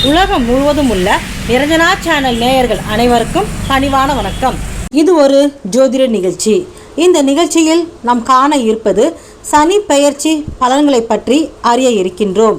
உலகம் முழுவதும் உள்ள நிரஞ்சனா சேனல் நேயர்கள் அனைவருக்கும் பணிவான வணக்கம். இது ஒரு ஜோதிட நிகழ்ச்சி. இந்த நிகழ்ச்சியில் நாம் காண இருப்பது சனி பெயர்ச்சி பலன்களை பற்றி அறிய இருக்கின்றோம்.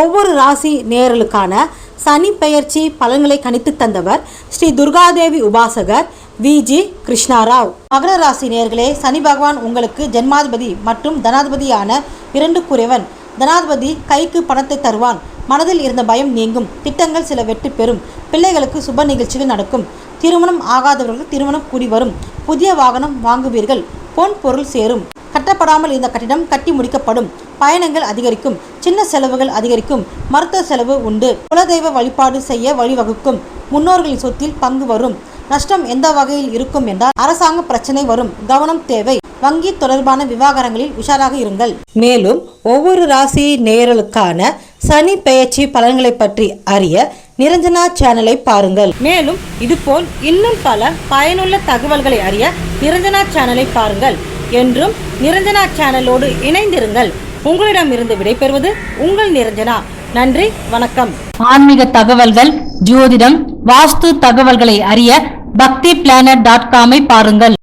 ஒவ்வொரு ராசி நேயர்களுக்கான சனி பெயர்ச்சி பலன்களை கணித்து தந்தவர் ஸ்ரீ துர்காதேவி உபாசகர் விஜி கிருஷ்ணாராவ். மகர ராசி நேயர்களே, சனி பகவான் உங்களுக்கு ஜென்மாதிபதி மற்றும் தனாதிபதியான 2 குறைவன். தனாதிபதி கைக்கு பணத்தை தருவான். மனதில் இருந்த பயம் நீங்கும். திட்டங்கள் சில வெற்றி பெறும். பிள்ளைகளுக்கு சுப நிகழ்ச்சிகள் நடக்கும். திருமணம் ஆகாதவர்களுக்கு திருமணம் கூடி வரும். புதிய வாகனம் வாங்குவீர்கள். பொன் பொருள் சேரும். கட்டப்படாமல் இருந்த கட்டிடம் கட்டி முடிக்கப்படும். பயணங்கள் அதிகரிக்கும். சின்ன செலவுகள் அதிகரிக்கும். மருத்துவ செலவு உண்டு. குலதெய்வ வழிபாடு செய்ய வழிவகுக்கும். முன்னோர்களின் சொத்தில் பங்கு வரும். நஷ்டம் எந்த வகையில் இருக்கும் என்றால் அரசாங்க பிரச்சனை வரும். கவனம் தேவை. வங்கி தொடர்பான விவகாரங்களில் உஷாராக இருங்கள். மேலும் ஒவ்வொரு ராசி நேயர்களுக்கான சனி பெயர்ச்சி பலன்களை பற்றி அறிய நிரஞ்சனா சேனலை பாருங்கள். மேலும் இதுபோல் இன்னும் பல பயனுள்ள தகவல்களை அறிய நிரஞ்சனா சேனலை பாருங்கள். என்றும் நிரஞ்சனா சேனலோடு இணைந்திருங்கள். உங்களிடமிருந்து விடைபெறுவது உங்கள் நிரஞ்சனா. நன்றி, வணக்கம். ஆன்மீக தகவல்கள், ஜோதிடம், வாஸ்து தகவல்களை அறிய பக்திplanet.com பாருங்கள்.